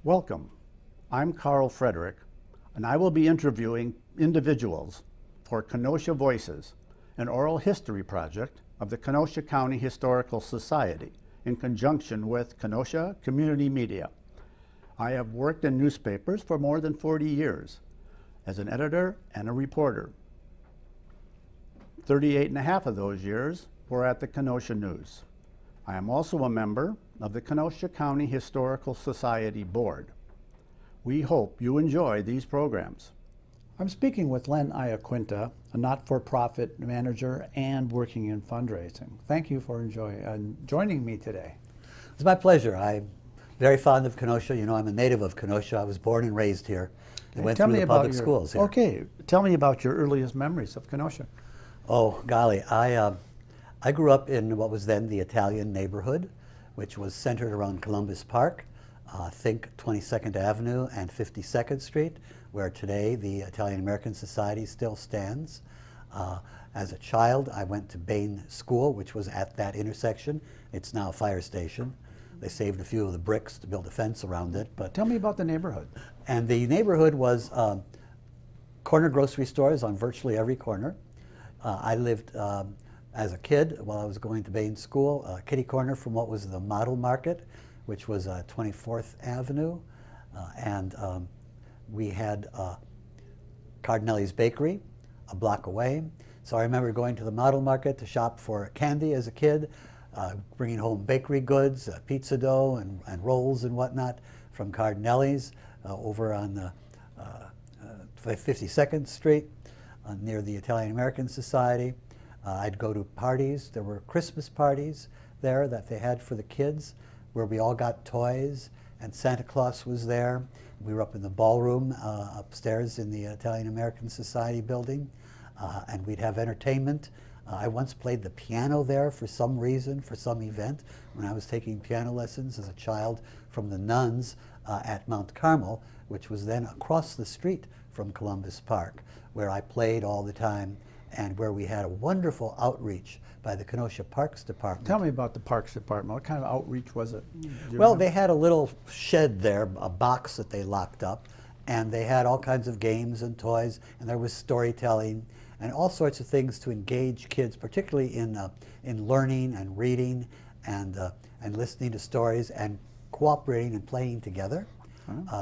Welcome. I'm Carl Frederick, and I will be interviewing individuals for Kenosha Voices, an oral history project of the Kenosha County Historical Society in conjunction with Kenosha Community Media. I have worked in newspapers for more than 40 years as an editor and a reporter. 38 and a half of those years were at the Kenosha News. I am also a member of the Kenosha County Historical Society Board. We hope you enjoy these programs. I'm speaking with Len Iaquinta, a not-for-profit manager and working in fundraising. Thank you for joining me today. It's my pleasure. I'm very fond of Kenosha. You know, I'm a native of Kenosha. I was born and raised here. I went through the public schools here. Okay, tell me about your earliest memories of Kenosha. Oh, golly. I grew up in what was then the Italian neighborhood, which was centered around Columbus Park. Think 22nd Avenue and 52nd Street, where today the Italian American Society still stands. As a child, I went to Bain School, which was at that intersection. It's now a fire station. They saved a few of the bricks to build a fence around it. But tell me about the neighborhood. And the neighborhood was corner grocery stores on virtually every corner. I lived as a kid while I was going to Bain School, kitty corner from what was the Model Market, which was 24th Avenue. And we had Cardinelli's Bakery a block away. So I remember going to the Model Market to shop for candy as a kid, bringing home bakery goods, pizza dough and rolls and whatnot from Cardinelli's over on 52nd Street near the Italian American Society. I'd go to parties. There were Christmas parties there that they had for the kids where we all got toys, and Santa Claus was there. We were up in the ballroom upstairs in the Italian American Society building, and we'd have entertainment. I once played the piano there for some reason, for some event, when I was taking piano lessons as a child from the nuns at Mount Carmel, which was then across the street from Columbus Park, where I played all the time and where we had a wonderful outreach by the Kenosha Parks Department. Tell me about the Parks Department. What kind of outreach was it? Well, they had a little shed there, a box that they locked up, and they had all kinds of games and toys, and there was storytelling and all sorts of things to engage kids, particularly in learning and reading and listening to stories and cooperating and playing together.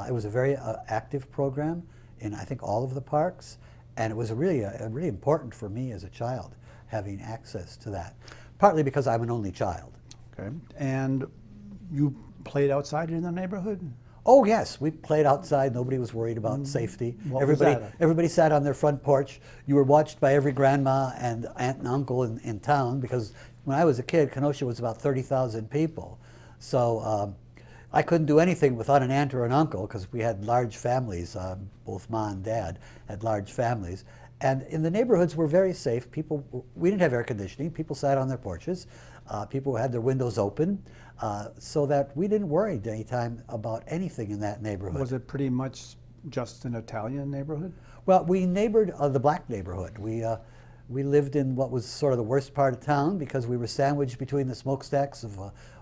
It was a very active program in, I think, all of the parks. And it was really important for me as a child, having access to that, partly because I'm an only child. Okay. And you played outside in the neighborhood? Oh, yes. We played outside. Nobody was worried about safety. Everybody sat on their front porch. You were watched by every grandma and aunt and uncle in town, because when I was a kid, Kenosha was about 30,000 people. So I couldn't do anything without an aunt or an uncle, because we had large families. Both Ma and Dad had large families. And in the neighborhoods were very safe. We didn't have air conditioning. People sat on their porches. People had their windows open, so that we didn't worry any time about anything in that neighborhood. Was it pretty much just an Italian neighborhood? Well, we neighbored the black neighborhood. We lived in what was sort of the worst part of town, because we were sandwiched between the smokestacks of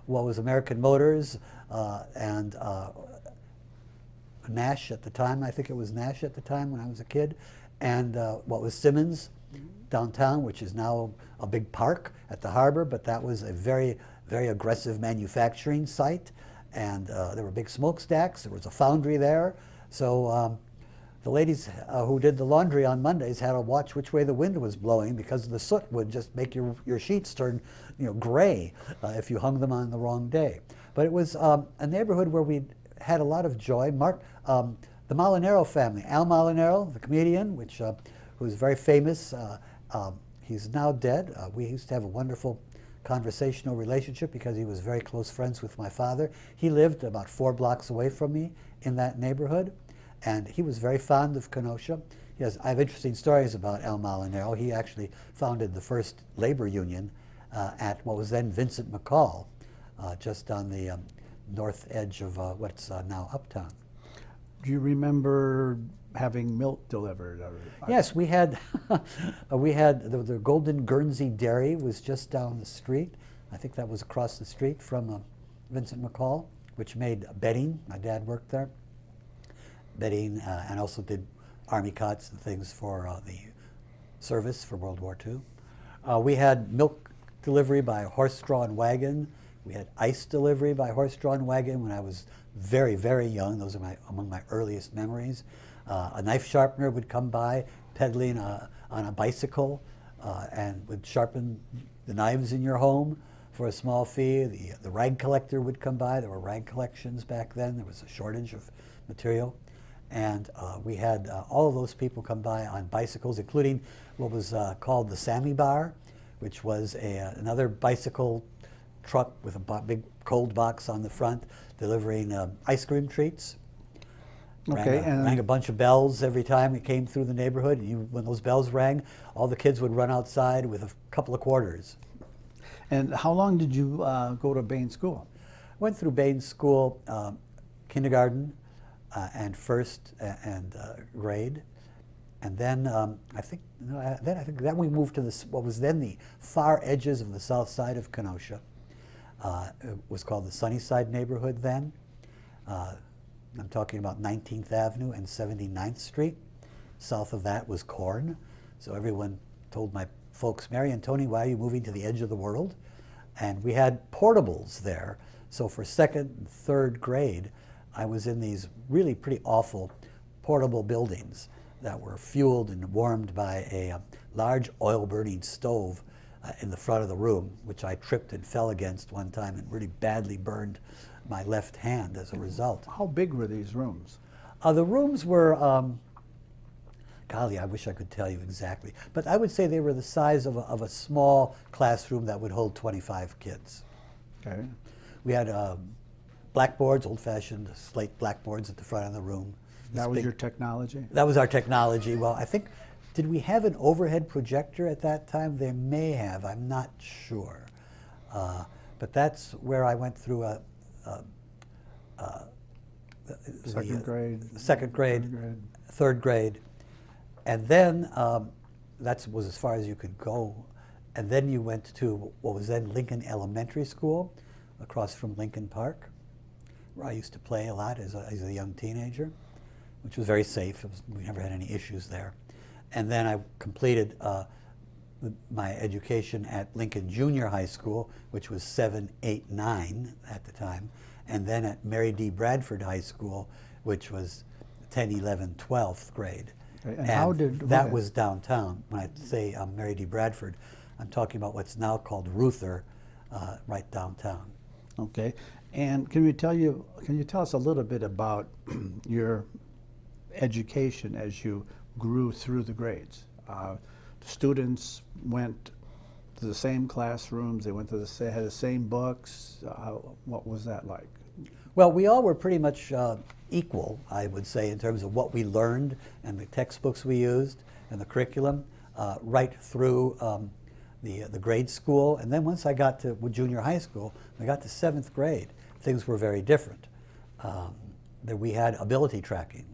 what was American Motors and Nash at the time. I think it was Nash at the time when I was a kid, and what was Simmons downtown, which is now a big park at the harbor, but that was a very, very aggressive manufacturing site, and there were big smokestacks. There was a foundry there, so the ladies who did the laundry on Mondays had to watch which way the wind was blowing, because the soot would just make your sheets turn, gray if you hung them on the wrong day. But it was a neighborhood where we had a lot of joy. The Molinaro family, Al Molinaro, the comedian, who was very famous, he's now dead. We used to have a wonderful conversational relationship because he was very close friends with my father. He lived about 4 blocks away from me in that neighborhood, and he was very fond of Kenosha. I have interesting stories about Al Molinaro. He actually founded the first labor union at what was then Vincent McCall, just on the north edge of what's now Uptown. Do you remember having milk delivered? Yes, we had the Golden Guernsey Dairy was just down the street. I think that was across the street from Vincent McCall which made bedding. My dad worked there. Bedding, and also did army cots and things for the service for World War II. We had milk delivery by horse-drawn wagon. We had ice delivery by horse-drawn wagon when I was very, very young. Those are among my earliest memories. A knife sharpener would come by pedaling on a bicycle and would sharpen the knives in your home for a small fee. The rag collector would come by. There were rag collections back then. There was a shortage of material. And we had all of those people come by on bicycles, including what was called the Sammy Bar, which was another bicycle truck with a big cold box on the front, delivering ice cream treats. Okay, Rang a bunch of bells every time it came through the neighborhood. When those bells rang, all the kids would run outside with a couple of quarters. And how long did you go to Bain School? Went through Bain School, kindergarten, and first and grade, and then I think then we moved to what was then the far edges of the south side of Kenosha. It was called the Sunnyside neighborhood then. I'm talking about 19th Avenue and 79th Street. South of that was corn, so everyone told my folks, "Mary and Tony, why are you moving to the edge of the world?" And we had portables there, so for second and third grade, I was in these really pretty awful portable buildings that were fueled and warmed by a large oil-burning stove in the front of the room, which I tripped and fell against one time and really badly burned my left hand as a result. How big were these rooms? The rooms were, golly, I wish I could tell you exactly, but I would say they were the size of a small classroom that would hold 25 kids. Okay. We had blackboards, old-fashioned slate blackboards at the front of the room. That was your technology? That was our technology. Well, I think, did we have an overhead projector at that time? They may have, I'm not sure. But that's where I went through Second grade? Second grade, third grade. And then that was as far as you could go. And then you went to what was then Lincoln Elementary School, across from Lincoln Park, where I used to play a lot as a young teenager, which was very safe. We never had any issues there. And then I completed my education at Lincoln Junior High School, which was 7, 8, 9 at the time, and then at Mary D. Bradford High School, which was 10, 11, 12th grade. Okay. And how did that was downtown. When I say Mary D. Bradford, I'm talking about what's now called Ruther, right downtown. Okay. And can you tell us a little bit about your education as you grew through the grades? Students went to the same classrooms, they went to had the same books. What was that like? Well, we all were pretty much equal, I would say, in terms of what we learned and the textbooks we used and the curriculum, right through the grade school. And then once I got to junior high school, I got to 7th grade, things were very different. We had ability tracking.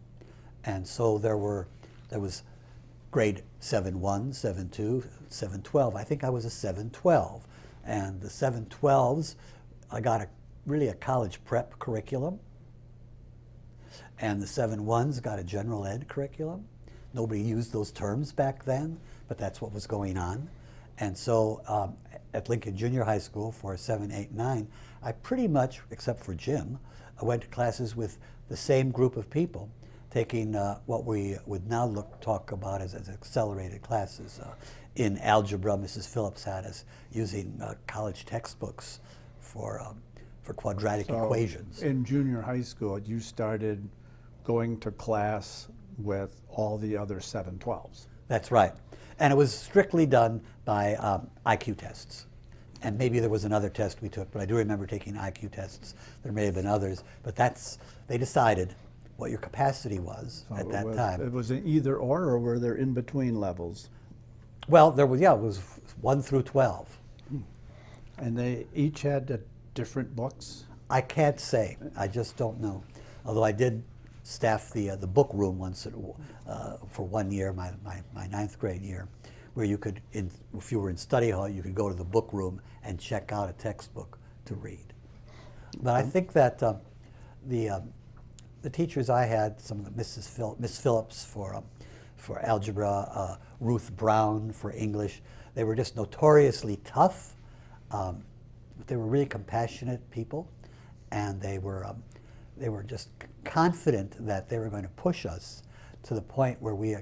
And so there was grade 7-1, 7-2, 7-12. I think I was a 7-12. And the 7-12s, I got really a college prep curriculum. And the 7-1s got a general ed curriculum. Nobody used those terms back then, but that's what was going on. And so at Lincoln Junior High School for 7, 8, 9, I pretty much, except for Jim, I went to classes with the same group of people, taking what we would now talk about as accelerated classes. In algebra, Mrs. Phillips had us using college textbooks for quadratic equations. In junior high school, you started going to class with all the other 7-12s. That's right. And it was strictly done by IQ tests. And maybe there was another test we took, but I do remember taking IQ tests. There may have been others, but they decided what your capacity was at that time. It was an either or were there in between levels? Well, it was 1 through 12. And they each had different books? I can't say. I just don't know. Although I did staff the book room once for 1 year, my 9th grade year, where you could, if you were in study hall, you could go to the book room and check out a textbook to read. But I think that the teachers I had, some of the Miss Phillips for algebra, Ruth Brown for English, they were just notoriously tough, but they were really compassionate people, and they were just confident that they were going to push us to the point where we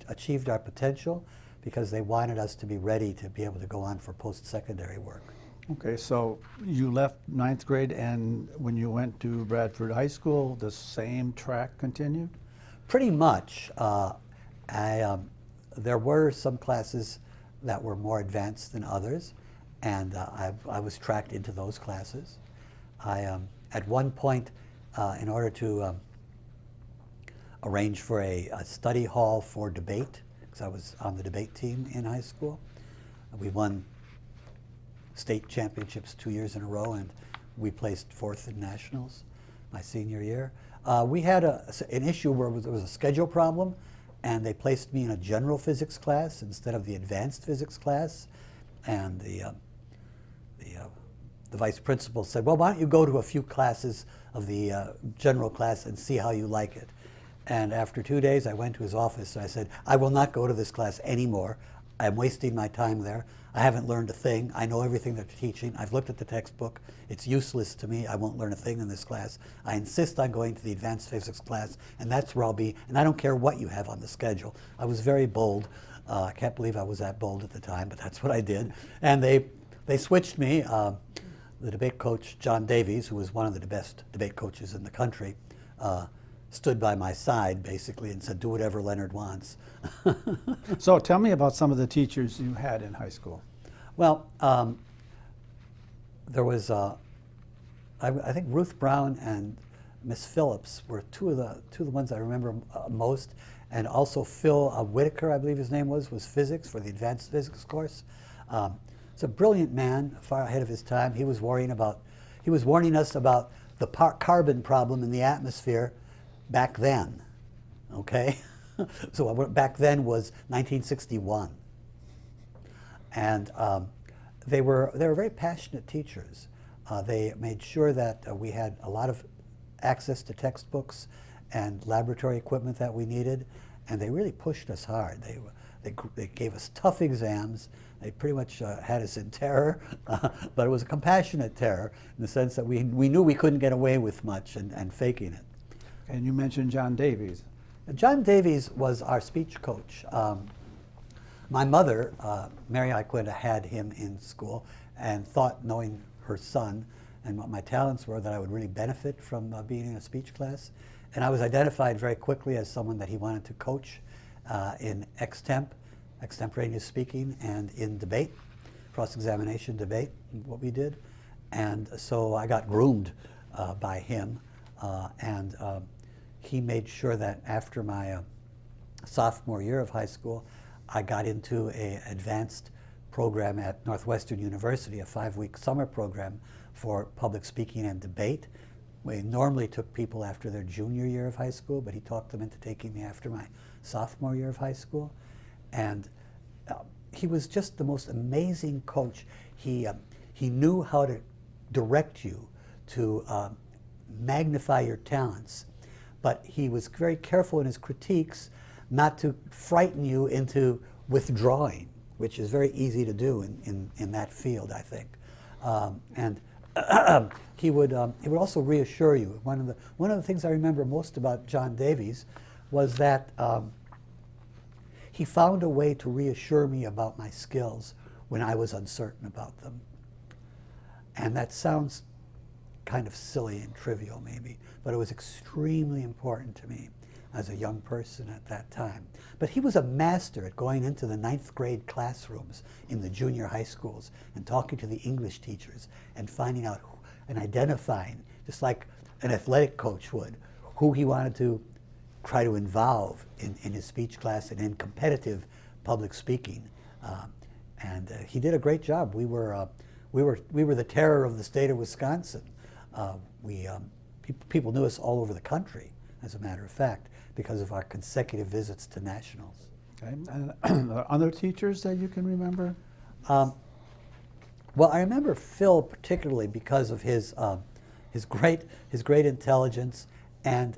achieved our potential, because they wanted us to be ready to be able to go on for post-secondary work. Okay, so you left ninth grade, and when you went to Bradford High School, the same track continued? Pretty much. There were some classes that were more advanced than others, and I was tracked into those classes. At one point, in order to arrange for a study hall for debate, because I was on the debate team in high school, we won state championships 2 years in a row, and we placed 4th in nationals my senior year. We had an issue where there was a schedule problem, and they placed me in a general physics class instead of the advanced physics class. And the vice principal said, well, why don't you go to a few classes of the general class and see how you like it. And after 2 days, I went to his office and I said, I will not go to this class anymore. I'm wasting my time there. I haven't learned a thing. I know everything they're teaching. I've looked at the textbook. It's useless to me. I won't learn a thing in this class. I insist on going to the advanced physics class, and that's where I'll be, and I don't care what you have on the schedule. I was very bold. I can't believe I was that bold at the time, but that's what I did. And they switched me. The debate coach, John Davies, who was one of the best debate coaches in the country, stood by my side, basically, and said, do whatever Leonard wants. So tell me about some of the teachers you had in high school. Well, there was, I think Ruth Brown and Miss Phillips were two of the ones I remember most, and also Phil Whitaker, I believe his name was physics, for the advanced physics course. He's a brilliant man, far ahead of his time. He was warning us about the carbon problem in the atmosphere back then, okay? So back then was 1961. And they were very passionate teachers. They made sure that we had a lot of access to textbooks and laboratory equipment that we needed, and they really pushed us hard. They gave us tough exams. They pretty much had us in terror, but it was a compassionate terror in the sense that we knew we couldn't get away with much and faking it. And you mentioned John Davies. John Davies was our speech coach. My mother, Mary Iaquinta, had him in school and thought, knowing her son and what my talents were, that I would really benefit from being in a speech class. And I was identified very quickly as someone that he wanted to coach in extemporaneous speaking, and in debate, cross-examination debate, what we did. And so I got groomed by him, and he made sure that after my sophomore year of high school, I got into an advanced program at Northwestern University, a 5-week summer program for public speaking and debate. We normally took people after their junior year of high school, but he talked them into taking me after my sophomore year of high school. And he was just the most amazing coach. He knew how to direct you to magnify your talents, but he was very careful in his critiques not to frighten you into withdrawing, which is very easy to do in that field, I think. And he would also reassure you. One of the things I remember most about John Davies was that he found a way to reassure me about my skills when I was uncertain about them. And that sounds kind of silly and trivial maybe, but it was extremely important to me as a young person at that time. But he was a master at going into the 9th grade classrooms in the junior high schools and talking to the English teachers and finding out and identifying, just like an athletic coach would, who he wanted to try to involve in his speech class and in competitive public speaking. And he did a great job. We were the terror of the state of Wisconsin. People knew us all over the country, as a matter of fact, because of our consecutive visits to nationals. Okay. And other teachers that you can remember? Well, I remember Phil particularly because of his his great intelligence, and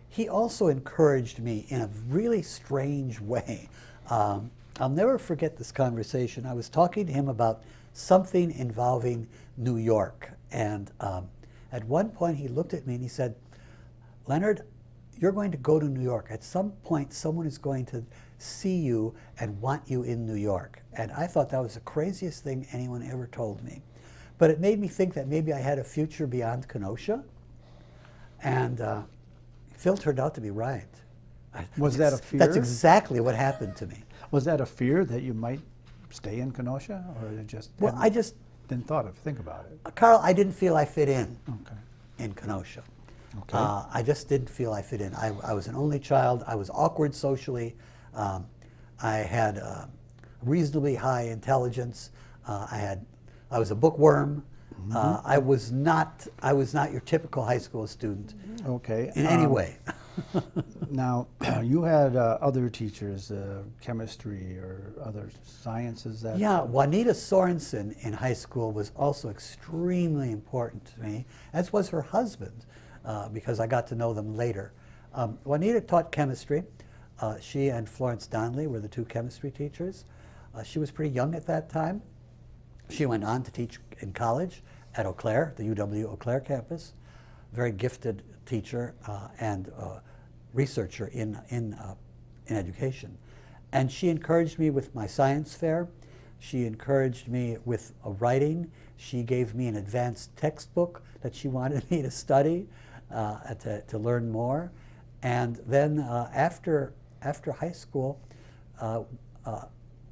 he also encouraged me in a really strange way. I'll never forget this conversation. I was talking to him about something involving New York, and at one point he looked at me and he said, "Leonard, you're going to go to New York. At some point, someone is going to see you and want you in New York." And I thought that was the craziest thing anyone ever told me. But it made me think that maybe I had a future beyond Kenosha. And Phil turned out to be right. Was that a fear? That's exactly what happened to me. Was that a fear that you might stay in Kenosha, or it just Well, I just, didn't think about it? Carl, I didn't feel I fit in Okay. in Kenosha. Okay. I just didn't feel I fit in. I was an only child. I was awkward socially. I had reasonably high intelligence. I was a bookworm. I was not your typical high school student. Okay. In any way. Now, you had other teachers, chemistry or other sciences that... Yeah, Juanita Sorensen in high school was also extremely important to me, as was her husband, because I got to know them later. Juanita taught chemistry. She and Florence Donnelly were the two chemistry teachers. She was pretty young at that time. She went on to teach in college at Eau Claire, the UW Eau Claire campus. Very gifted teacher and researcher in education. And she encouraged me with my science fair. She encouraged me with writing. She gave me an advanced textbook that she wanted me to study, to learn more. And then after high school,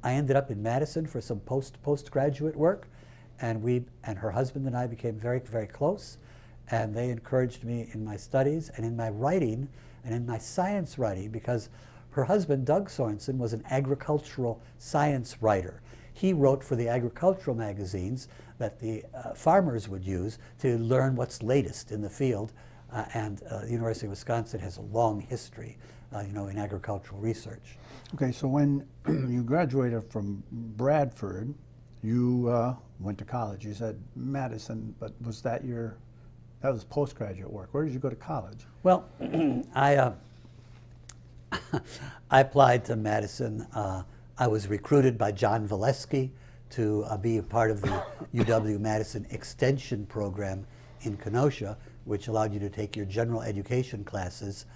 I ended up in Madison for some postgraduate work, and her husband and I became very, very close, and they encouraged me in my studies and in my writing and in my science writing, because her husband, Doug Sorensen, was an agricultural science writer. He wrote for the agricultural magazines that the farmers would use to learn what's latest in the field, and the University of Wisconsin has a long history in agricultural research. Okay, so when you graduated from Bradford, you went to college. You said Madison, but was that was postgraduate work? Where did you go to college? Well, I applied to Madison. I was recruited by John Valesky to be a part of the UW-Madison Extension program in Kenosha, which allowed you to take your general education classes.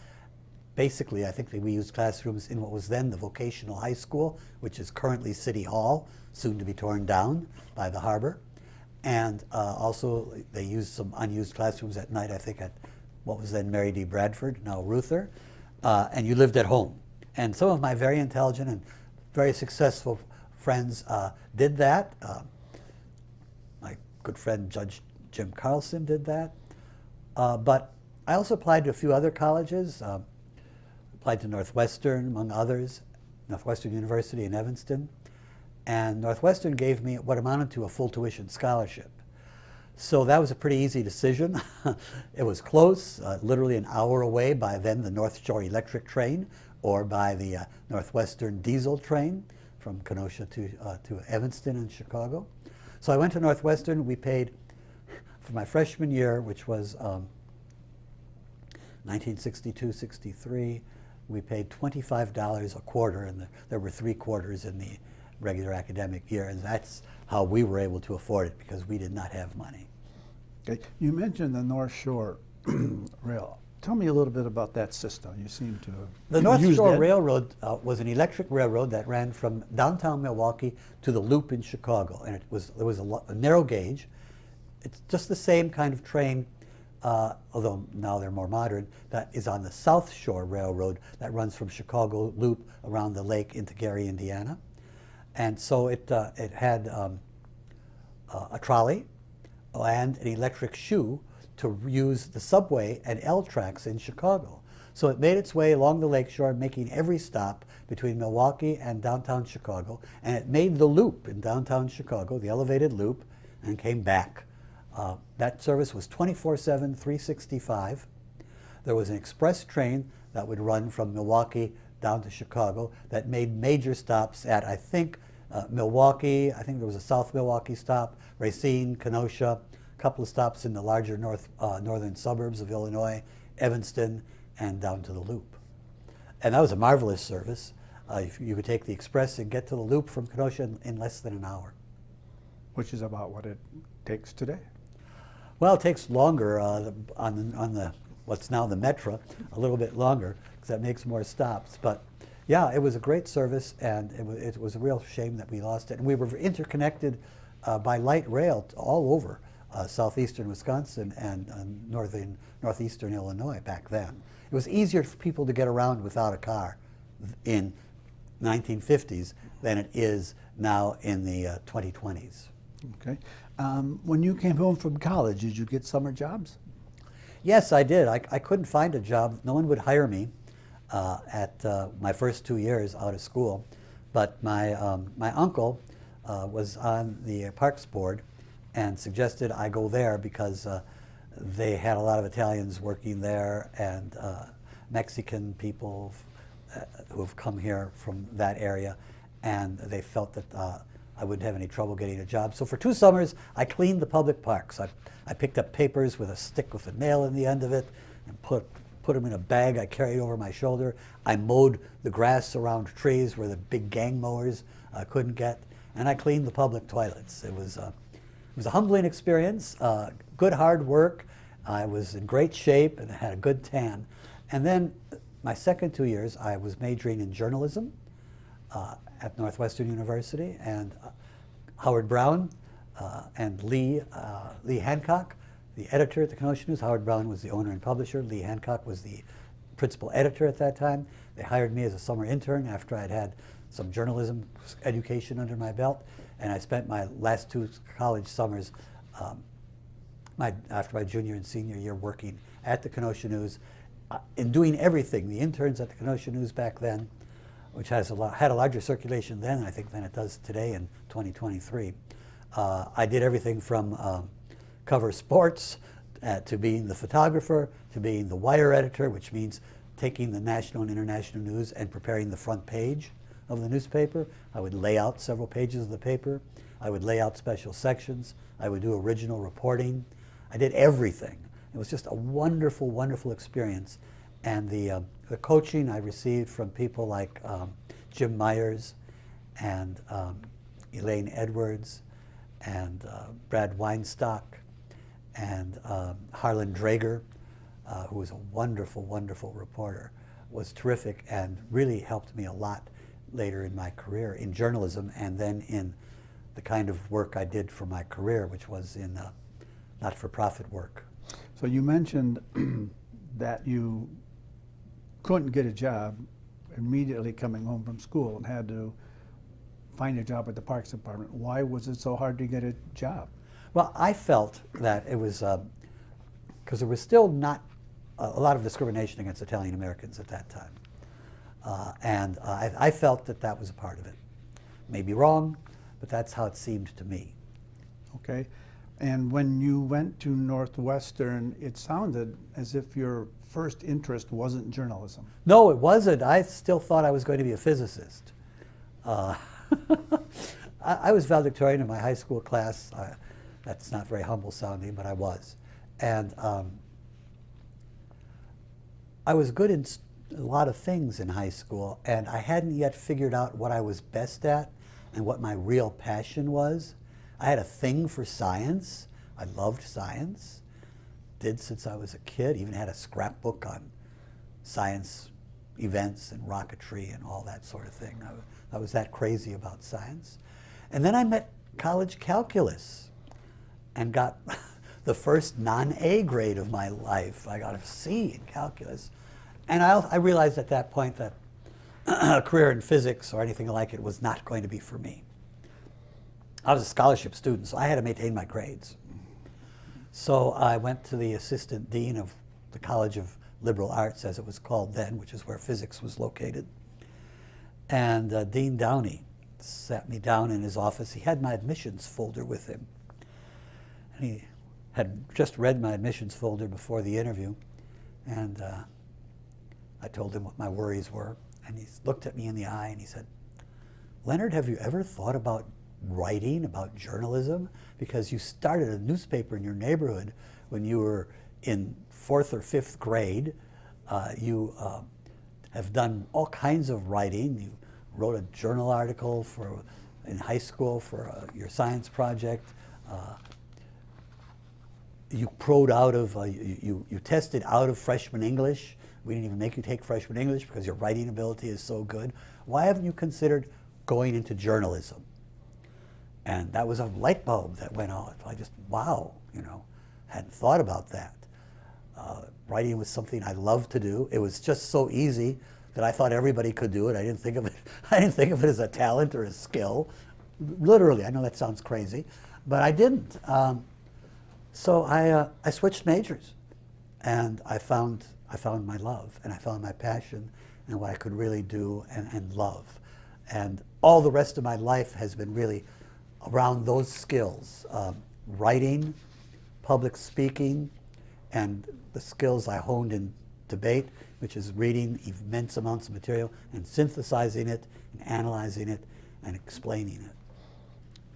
Basically, I think that we used classrooms in what was then the vocational high school, which is currently City Hall, soon to be torn down by the harbor. And also, they used some unused classrooms at night, I think, at what was then Mary D. Bradford, now Ruther. And you lived at home. And some of my very intelligent and very successful friends did that. My good friend Judge Jim Carlson did that. But I also applied to a few other colleges. Applied to Northwestern, among others, Northwestern University in Evanston. And Northwestern gave me what amounted to a full tuition scholarship. So that was a pretty easy decision. It was close, literally an hour away by then the North Shore Electric train, or by the Northwestern diesel train from Kenosha to Evanston and Chicago. So I went to Northwestern. We paid, for my freshman year, which was 1962-63, we paid $25 a quarter, and there were 3 quarters in the regular academic year, and that's how we were able to afford it, because we did not have money. Okay. You mentioned the North Shore Rail. Tell me a little bit about that system. You seem to have The North used Shore that. Railroad was an electric railroad that ran from downtown Milwaukee to the Loop in Chicago, and there was a narrow gauge. It's just the same kind of train, although now they're more modern, that is on the South Shore Railroad that runs from Chicago Loop around the lake into Gary, Indiana. And so it had a trolley and an electric shoe to use the subway and L tracks in Chicago. So it made its way along the lakeshore, making every stop between Milwaukee and downtown Chicago, and it made the loop in downtown Chicago, the elevated loop, and came back. That service was 24/7, 365. There was an express train that would run from Milwaukee down to Chicago that made major stops at, I think, Milwaukee. I think there was a South Milwaukee stop, Racine, Kenosha, couple of stops in the larger northern suburbs of Illinois, Evanston, and down to the Loop. And that was a marvelous service. You could take the express and get to the Loop from Kenosha in less than an hour. Which is about what it takes today. Well, it takes longer on the what's now the Metro, a little bit longer, because that makes more stops. But yeah, it was a great service, and it was a real shame that we lost it. And we were interconnected by light rail all over southeastern Wisconsin and northeastern Illinois back then. It was easier for people to get around without a car in 1950s than it is now in the 2020s. Okay. When you came home from college, did you get summer jobs? Yes, I did. I couldn't find a job. No one would hire me at my first 2 years out of school. But my uncle was on the Parks Board and suggested I go there because they had a lot of Italians working there and Mexican people who have come here from that area, and they felt that I wouldn't have any trouble getting a job. So for 2 summers, I cleaned the public parks. I picked up papers with a stick with a nail in the end of it and put them in a bag I carried over my shoulder. I mowed the grass around trees where the big gang mowers couldn't get, and I cleaned the public toilets. It was a humbling experience, good hard work. I was in great shape and had a good tan. And then my second 2 years, I was majoring in journalism at Northwestern University, and Howard Brown and Lee Hancock, the editor at the Kenosha News. Howard Brown was the owner and publisher. Lee Hancock was the principal editor at that time. They hired me as a summer intern after I'd had some journalism education under my belt, and I spent my last 2 college summers after my junior and senior year working at the Kenosha News in doing everything. The interns at the Kenosha News back then, which had a larger circulation then, I think, than it does today in 2023. I did everything from cover sports to being the photographer, to being the wire editor, which means taking the national and international news and preparing the front page of the newspaper. I would lay out several pages of the paper. I would lay out special sections. I would do original reporting. I did everything. It was just a wonderful, wonderful experience. And the coaching I received from people like Jim Myers and Elaine Edwards and Brad Weinstock and Harlan Drager, who was a wonderful, wonderful reporter, was terrific and really helped me a lot later in my career in journalism and then in the kind of work I did for my career, which was in not-for-profit work. So you mentioned that you couldn't get a job immediately coming home from school and had to find a job at the Parks Department. Why was it so hard to get a job? Well, I felt that it was because there was still not a lot of discrimination against Italian Americans at that time. And I felt that that was a part of it. Maybe wrong, but that's how it seemed to me. Okay. And when you went to Northwestern, it sounded as if your first interest wasn't journalism. No, it wasn't. I still thought I was going to be a physicist. I was valedictorian in my high school class. That's not very humble sounding, but I was. And I was good in a lot of things in high school, and I hadn't yet figured out what I was best at and what my real passion was. I had a thing for science. I loved science. Did since I was a kid. Even had a scrapbook on science events and rocketry and all that sort of thing. I was that crazy about science. And then I met college calculus and got the first non-A grade of my life. I got a C in calculus. And I realized at that point that a career in physics or anything like it was not going to be for me. I was a scholarship student, so I had to maintain my grades. So I went to the assistant dean of the College of Liberal Arts, as it was called then, which is where physics was located. And Dean Downey sat me down in his office. He had my admissions folder with him. And he had just read my admissions folder before the interview. And I told him what my worries were. And he looked at me in the eye and he said, "Leonard, have you ever thought about writing, about journalism, because you started a newspaper in your neighborhood when you were in 4th or 5th grade. You have done all kinds of writing. You wrote a journal article in high school for your science project. You you tested out of freshman English. We didn't even make you take freshman English because your writing ability is so good. Why haven't you considered going into journalism? And that was a light bulb that went on. I just, wow, hadn't thought about that. Writing was something I loved to do. It was just so easy that I thought everybody could do it. I didn't think of it. I didn't think of it as a talent or a skill. Literally, I know that sounds crazy, but I didn't. So I switched majors, and I found my love, and I found my passion, and what I could really do and love. And all the rest of my life has been really around those skills: writing, public speaking, and the skills I honed in debate, which is reading immense amounts of material and synthesizing it and analyzing it and explaining it.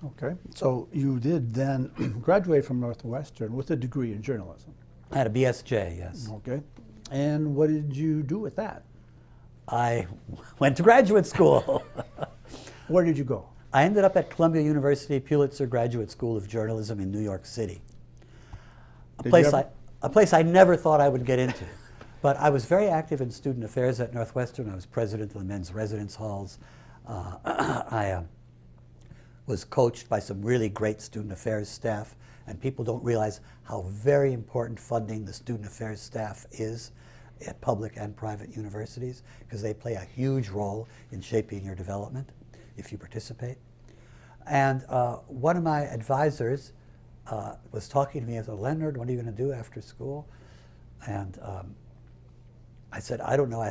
Okay, so you did then graduate from Northwestern with a degree in journalism. I had a BSJ, yes. Okay, and what did you do with that? I went to graduate school. Where did you go? I ended up at Columbia University Pulitzer Graduate School of Journalism in New York City. A place I never thought I would get into. But I was very active in student affairs at Northwestern. I was president of the men's residence halls. I was coached by some really great student affairs staff, and people don't realize how very important funding the student affairs staff is at public and private universities, because they play a huge role in shaping your development if you participate. And one of my advisors was talking to me. I said, "Leonard, what are you going to do after school?" And I said, "I don't know.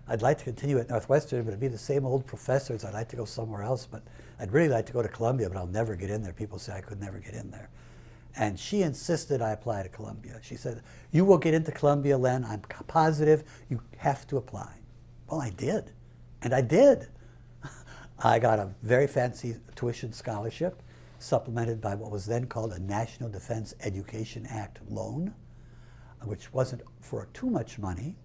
I'd like to continue at Northwestern, but it'd be the same old professors. I'd like to go somewhere else, but I'd really like to go to Columbia, but I'll never get in there. People say I could never get in there." And she insisted I apply to Columbia. She said, "You will get into Columbia, Len. I'm positive. You have to apply." Well, I did. And I did. I got a very fancy tuition scholarship, supplemented by what was then called a National Defense Education Act loan, which wasn't for too much money.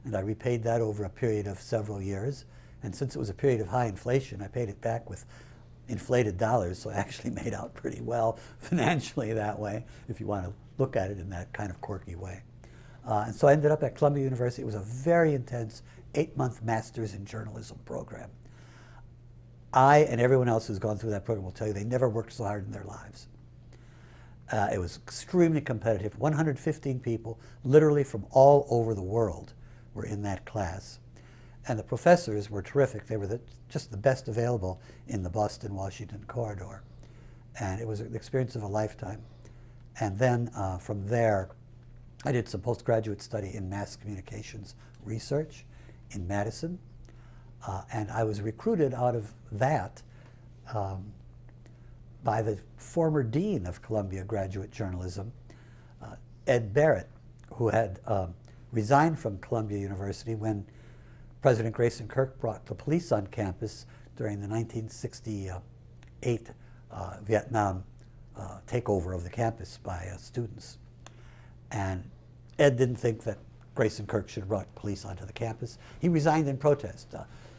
And I repaid that over a period of several years. And since it was a period of high inflation, I paid it back with inflated dollars, so I actually made out pretty well financially that way, if you want to look at it in that kind of quirky way. And so I ended up at Columbia University. It was a very intense 8-month master's in journalism program. I and everyone else who's gone through that program will tell you they never worked so hard in their lives. It was extremely competitive. 115 people, literally from all over the world, were in that class. And the professors were terrific. They were just the best available in the Boston-Washington corridor. And it was an experience of a lifetime. And then from there, I did some postgraduate study in mass communications research in Madison. And I was recruited out of that by the former dean of Columbia Graduate Journalism, Ed Barrett, who had resigned from Columbia University when President Grayson Kirk brought the police on campus during the 1968 Vietnam takeover of the campus by students. And Ed didn't think that Grayson Kirk should have brought police onto the campus. He resigned in protest.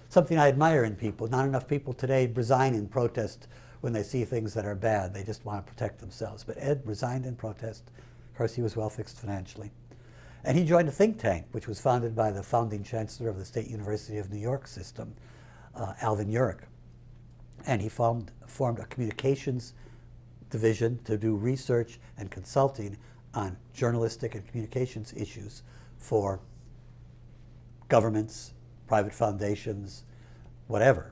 Something I admire in people. Not enough people today resign in protest when they see things that are bad. They just want to protect themselves. But Ed resigned in protest. Of course, he was well fixed financially. And he joined a think tank, which was founded by the founding chancellor of the State University of New York system, Alvin Urich. And he formed a communications division to do research and consulting on journalistic and communications issues for governments, private foundations, whatever.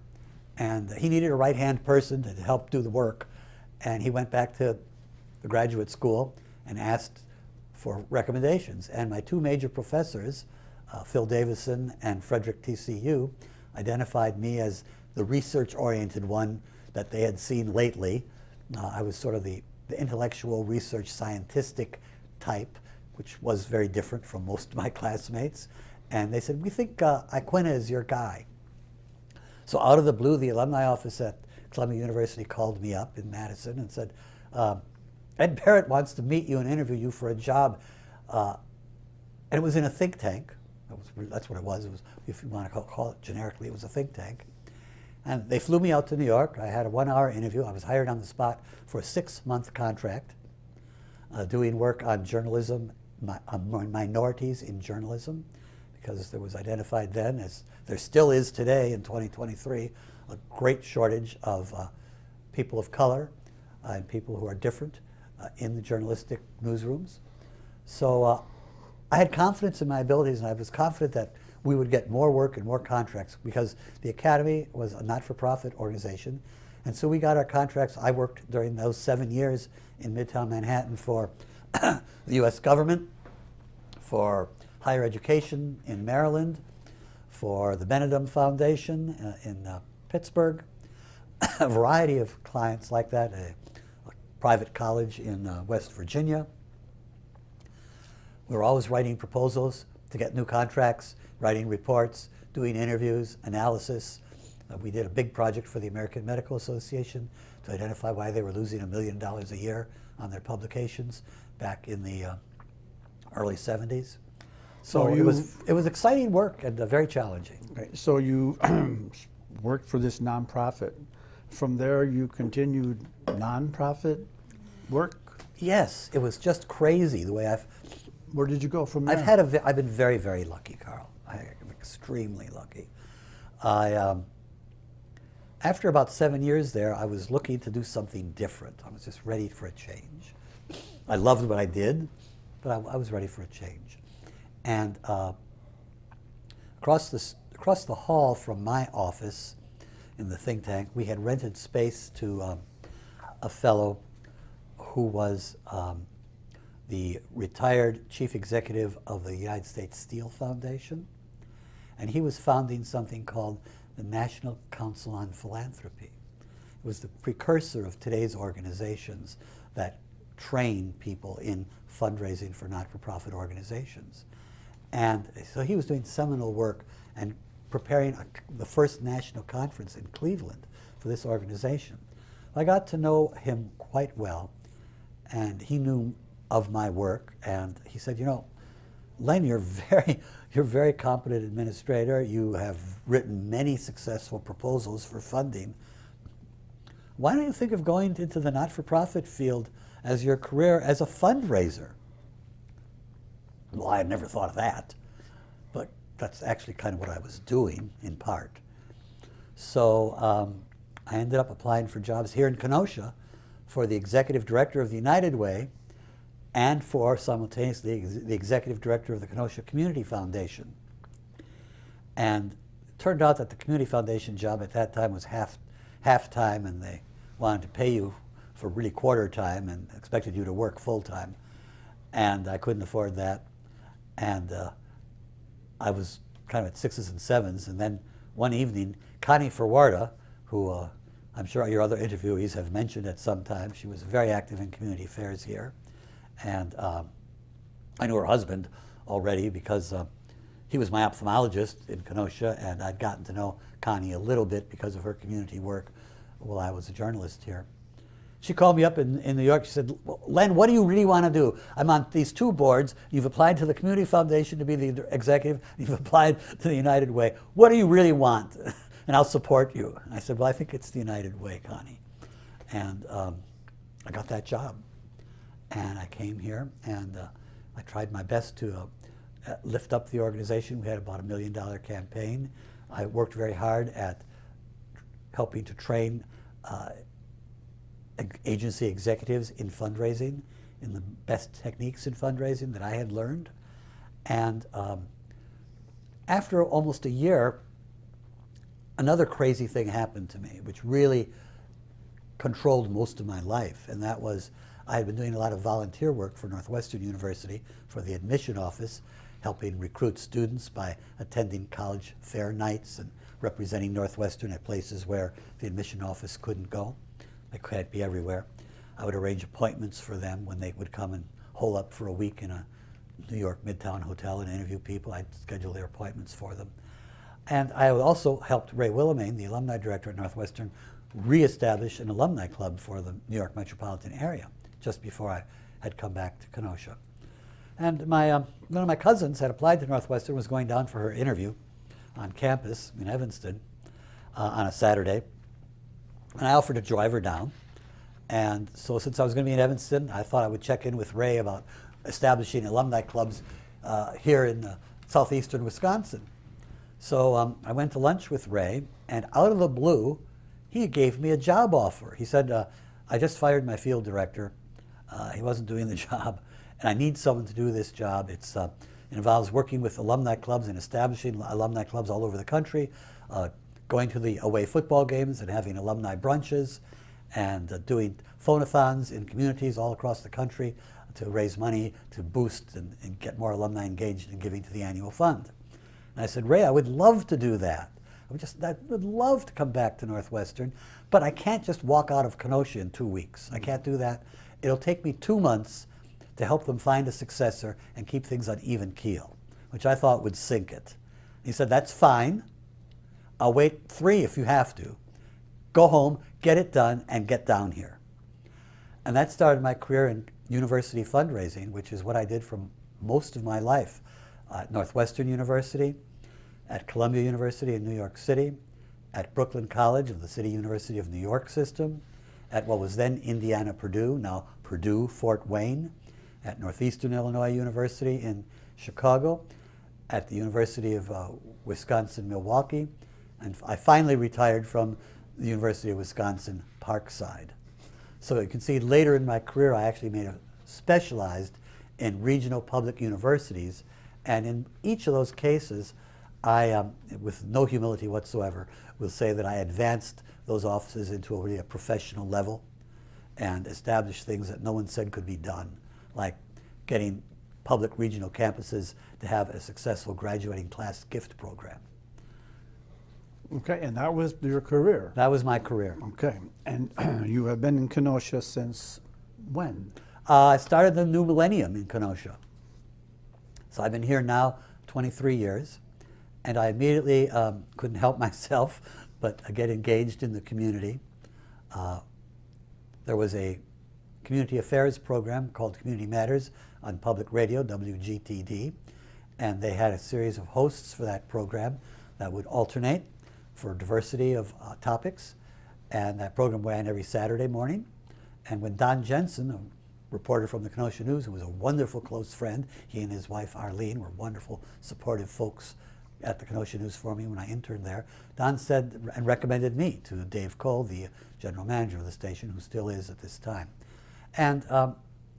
And he needed a right-hand person to help do the work. And he went back to the graduate school and asked for recommendations. And my two major professors, Phil Davison and Frederick TCU, identified me as the research-oriented one that they had seen lately. I was sort of the intellectual research scientistic type, which was very different from most of my classmates. And they said, "We think Iaquinta is your guy." So out of the blue, the alumni office at Columbia University called me up in Madison and said, Ed Barrett wants to meet you and interview you for a job. And it was in a think tank. That's what it was. It was, if you want to call it generically, it was a think tank. And they flew me out to New York. I had a 1-hour interview. I was hired on the spot for a 6-month contract, doing work on journalism, on minorities in journalism, because there was identified then, as there still is today in 2023, a great shortage of people of color and people who are different in the journalistic newsrooms. So I had confidence in my abilities, and I was confident that we would get more work and more contracts, because the Academy was a not-for-profit organization. And so we got our contracts. I worked during those 7 years in Midtown Manhattan for the U.S. government, for higher education in Maryland, for the Benedum Foundation in Pittsburgh, a variety of clients like that, a private college in West Virginia. We were always writing proposals to get new contracts, writing reports, doing interviews, analysis. We did a big project for the American Medical Association to identify why they were losing $1 million a year on their publications back in the early 70s. So it was exciting work and very challenging. Okay, so you worked for this nonprofit. From there, you continued nonprofit work? Yes, it was just crazy the way Where did you go from there? I've been very, very lucky, Carl. I'm extremely lucky. After about 7 years there, I was looking to do something different. I was just ready for a change. I loved what I did, but I was ready for a change. And across the hall from my office in the think tank, we had rented space to a fellow who was the retired chief executive of the United States Steel Foundation. And he was founding something called the National Council on Philanthropy. It was the precursor of today's organizations that train people in fundraising for not-for-profit organizations. And so he was doing seminal work and preparing the first national conference in Cleveland for this organization. I got to know him quite well, and he knew of my work, and he said, you know, Len, you're a very competent administrator. You have written many successful proposals for funding. Why don't you think of going into the not-for-profit field as your career as a fundraiser? Well, I had never thought of that, but that's actually kind of what I was doing in part. So I ended up applying for jobs here in Kenosha for the executive director of the United Way and for simultaneously the executive director of the Kenosha Community Foundation. And it turned out that the Community Foundation job at that time was half-time, and they wanted to pay you for really quarter time and expected you to work full-time. And I couldn't afford that. And I was kind of at 6s and 7s. And then one evening, Connie Ferwarda, who I'm sure your other interviewees have mentioned at some time, she was very active in community affairs here. And I knew her husband already because he was my ophthalmologist in Kenosha, and I'd gotten to know Connie a little bit because of her community work while I was a journalist here. She called me up in New York. She said, well, Len, what do you really want to do? I'm on these 2 boards. You've applied to the Community Foundation to be the executive. You've applied to the United Way. What do you really want? And I'll support you. I said, well, I think it's the United Way, Connie. And I got that job. And I came here, and I tried my best to lift up the organization. We had about $1 million campaign. I worked very hard at helping to train agency executives in fundraising, in the best techniques in fundraising that I had learned. And after almost a year, another crazy thing happened to me, which really controlled most of my life, and that was I had been doing a lot of volunteer work for Northwestern University for the admission office, helping recruit students by attending college fair nights and representing Northwestern at places where the admission office couldn't go. They couldn't be everywhere. I would arrange appointments for them when they would come and hole up for a week in a New York Midtown hotel and interview people. I'd schedule their appointments for them. And I also helped Ray Willemane, the alumni director at Northwestern, reestablish an alumni club for the New York metropolitan area just before I had come back to Kenosha. And one of my cousins had applied to Northwestern, was going down for her interview on campus in Evanston on a Saturday. And I offered to drive her down. And so since I was going to be in Evanston, I thought I would check in with Ray about establishing alumni clubs here in southeastern Wisconsin. So I went to lunch with Ray, and out of the blue, he gave me a job offer. He said, I just fired my field director. He wasn't doing the job, and I need someone to do this job. It involves working with alumni clubs and establishing alumni clubs all over the country, going to the away football games and having alumni brunches, and doing phone-a-thons in communities all across the country to raise money to boost and get more alumni engaged in giving to the annual fund. And I said, Ray, I would love to do that. I would love to come back to Northwestern, but I can't just walk out of Kenosha in 2 weeks. I can't do that. It'll take me 2 months to help them find a successor and keep things on even keel, which I thought would sink it. He said, that's fine. I'll wait 3 if you have to. Go home, get it done, and get down here. And that started my career in university fundraising, which is what I did for most of my life. At Northwestern University, at Columbia University in New York City, at Brooklyn College of the City University of New York system, at what was then Indiana Purdue, now Purdue Fort Wayne, at Northeastern Illinois University in Chicago, at the University of Wisconsin-Milwaukee, and I finally retired from the University of Wisconsin Parkside. So you can see later in my career I actually specialized in regional public universities, and in each of those cases I, with no humility whatsoever, will say that I advanced those offices into a really professional level and established things that no one said could be done, like getting public regional campuses to have a successful graduating class gift program. Okay, and that was your career. That was my career. Okay, and you have been in Kenosha since when? I started the new millennium in Kenosha. So I've been here now 23 years, and I immediately couldn't help myself but get engaged in the community. There was a community affairs program called Community Matters on public radio, WGTD, and they had a series of hosts for that program that would alternate for diversity of topics, and that program ran every Saturday morning. And when Don Jensen, a reporter from the Kenosha News, who was a wonderful close friend, he and his wife Arlene were wonderful, supportive folks at the Kenosha News for me when I interned there. Don said and recommended me to Dave Cole, the general manager of the station, who still is at this time. And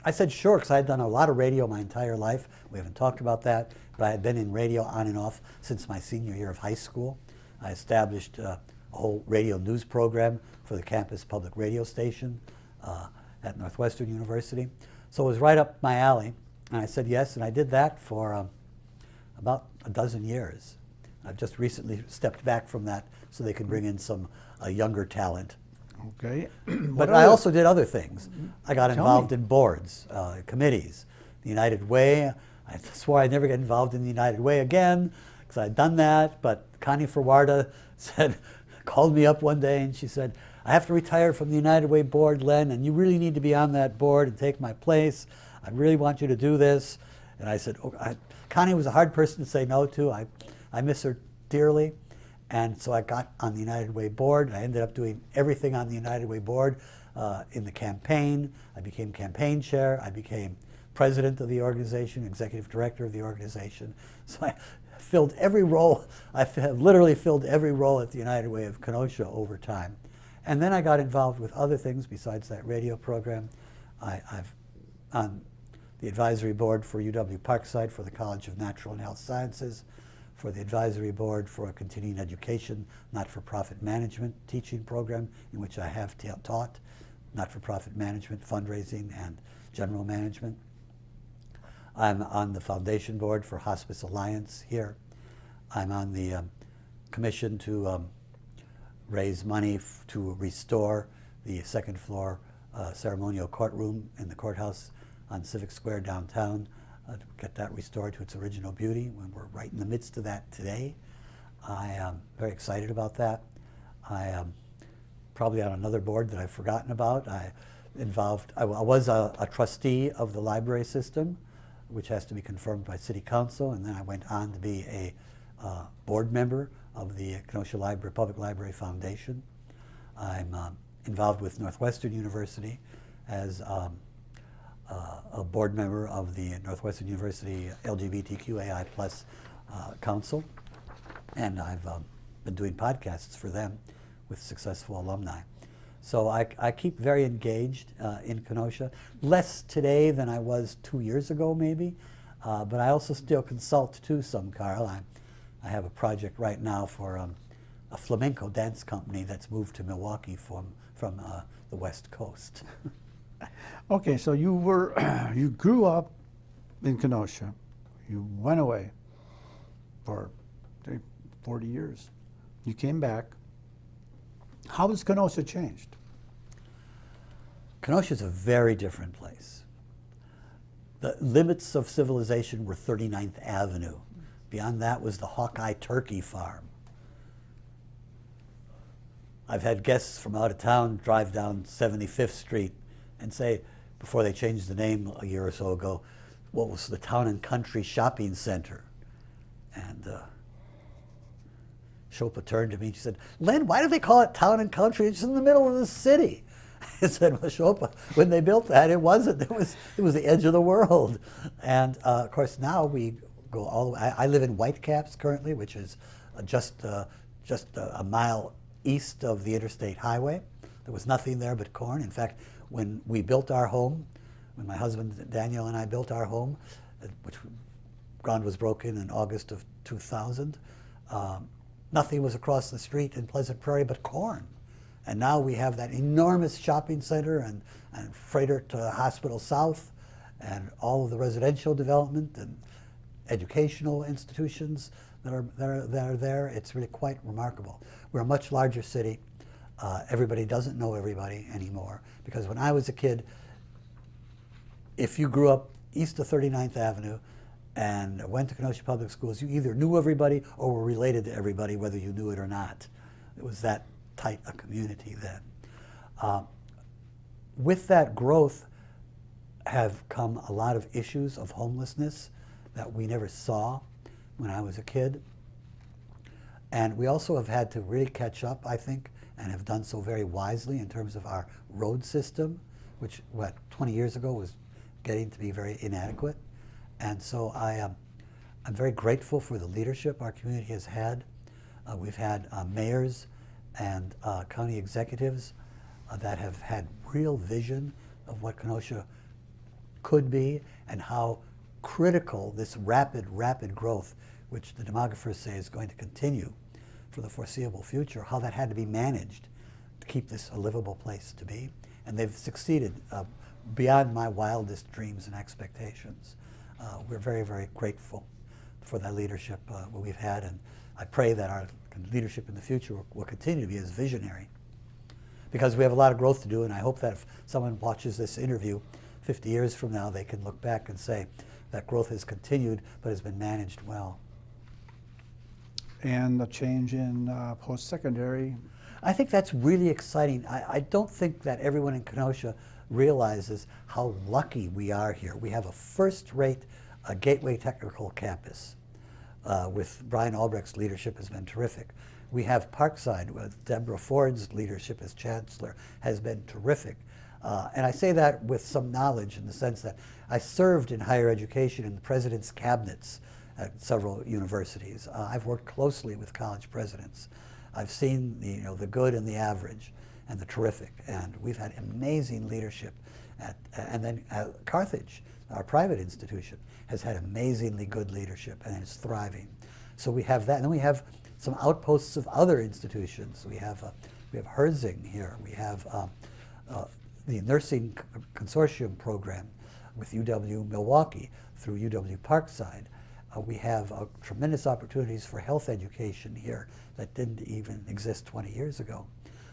I said sure, because I had done a lot of radio my entire life. We haven't talked about that, but I had been in radio on and off since my senior year of high school. I established a whole radio news program for the campus public radio station at Northwestern University. So it was right up my alley, and I said yes, and I did that for about a dozen years. I've just recently stepped back from that so they could bring in some younger talent. Okay. But I also did other things. I got involved in boards, committees. The United Way, I swore I'd never get involved in the United Way again because I'd done that, but Connie Ferwarda called me up one day and she said, I have to retire from the United Way board, Len, and you really need to be on that board and take my place. I really want you to do this. And I said, Connie was a hard person to say no to. I miss her dearly. And so I got on the United Way board. I ended up doing everything on the United Way board in the campaign. I became campaign chair. I became president of the organization, executive director of the organization. So I filled every role. I have literally filled every role at the United Way of Kenosha over time. And then I got involved with other things besides that radio program. I've on the advisory board for UW Parkside for the College of Natural and Health Sciences, for the advisory board for a continuing education, not-for-profit management teaching program in which I have taught not-for-profit management, fundraising, and general management. I'm on the foundation board for Hospice Alliance here. I'm on the commission to raise money to restore the second floor ceremonial courtroom in the courthouse on Civic Square downtown, to get that restored to its original beauty. When we're right in the midst of that today. I am very excited about that. I probably on another board that I've forgotten about. I was a trustee of the library system, which has to be confirmed by City Council, and then I went on to be a board member of the Kenosha Public Library Foundation. I'm involved with Northwestern University as a board member of the Northwestern University LGBTQAI+ Council, and I've been doing podcasts for them with successful alumni. So I keep very engaged in Kenosha, less today than I was 2 years ago maybe, but I also still consult too some, Carl. I have a project right now for a flamenco dance company that's moved to Milwaukee from the West Coast. Okay, so you grew up in Kenosha. You went away for 40 years. You came back. How has Kenosha changed? Kenosha is a very different place. The limits of civilization were 39th Avenue. Beyond that was the Hawkeye Turkey Farm. I've had guests from out of town drive down 75th Street and say, before they changed the name a year or so ago, what was the Town and Country Shopping Center? And Shopa turned to me and she said, Len, why do they call it Town and Country? It's in the middle of the city. I said, well, Shopa, when they built that, it wasn't. It was the edge of the world. And of course, now we go all the way. I live in Whitecaps currently, which is just a mile east of the interstate highway. There was nothing there but corn. In fact, when we built our home, when my husband Daniel and I built our home, which ground was broken in August of 2000, nothing was across the street in Pleasant Prairie but corn. And now we have that enormous shopping center and freighter to Hospital South and all of the residential development and educational institutions that are there. It's really quite remarkable. We're a much larger city. Everybody doesn't know everybody anymore, because when I was a kid, if you grew up east of 39th Avenue and went to Kenosha Public Schools, you either knew everybody or were related to everybody, whether you knew it or not. It was that tight a community then. With that growth have come a lot of issues of homelessness that we never saw when I was a kid. And we also have had to really catch up, I think, and have done so very wisely in terms of our road system, which, 20 years ago was getting to be very inadequate. And so I'm very grateful for the leadership our community has had. We've had mayors and county executives that have had real vision of what Kenosha could be and how critical this rapid growth, which the demographers say is going to continue for the foreseeable future, how that had to be managed to keep this a livable place to be. And they've succeeded beyond my wildest dreams and expectations. We're very, very grateful for that leadership we've had, and I pray that our leadership in the future will continue to be as visionary, because we have a lot of growth to do, and I hope that if someone watches this interview 50 years from now, they can look back and say that growth has continued but has been managed well. And the change in post-secondary? I think that's really exciting. I don't think that everyone in Kenosha realizes how lucky we are here. We have a first-rate Gateway Technical Campus. With Brian Albrecht's leadership has been terrific. We have Parkside with Deborah Ford's leadership as chancellor has been terrific. And I say that with some knowledge in the sense that I served in higher education in the president's cabinets at several universities. I've worked closely with college presidents. I've seen the good and the average and the terrific, and we've had amazing leadership and then Carthage, our private institution, has had amazingly good leadership and is thriving. So we have that, and then we have some outposts of other institutions. We have Herzing here. We have the Nursing Consortium program with UW Milwaukee through UW Parkside. We have tremendous opportunities for health education here that didn't even exist 20 years ago.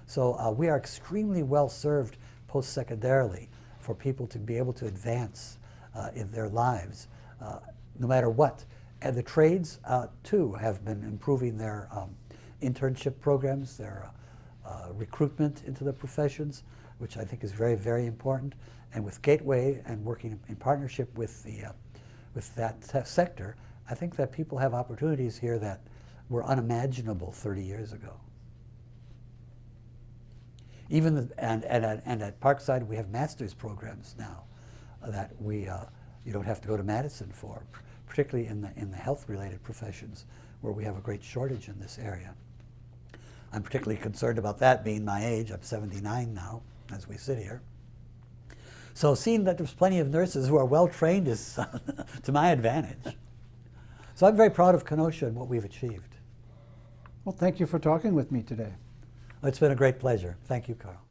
So we are extremely well served post-secondarily for people to be able to advance in their lives, no matter what. And the trades, too, have been improving their internship programs, their recruitment into the professions, which I think is very, very important. And with Gateway and working in partnership with that sector, I think that people have opportunities here that were unimaginable 30 years ago. Even and at Parkside, we have master's programs now that you don't have to go to Madison for, particularly in the health-related professions, where we have a great shortage in this area. I'm particularly concerned about that, being my age. I'm 79 now, as we sit here. So seeing that there's plenty of nurses who are well-trained is to my advantage. So I'm very proud of Kenosha and what we've achieved. Well, thank you for talking with me today. It's been a great pleasure. Thank you, Carl.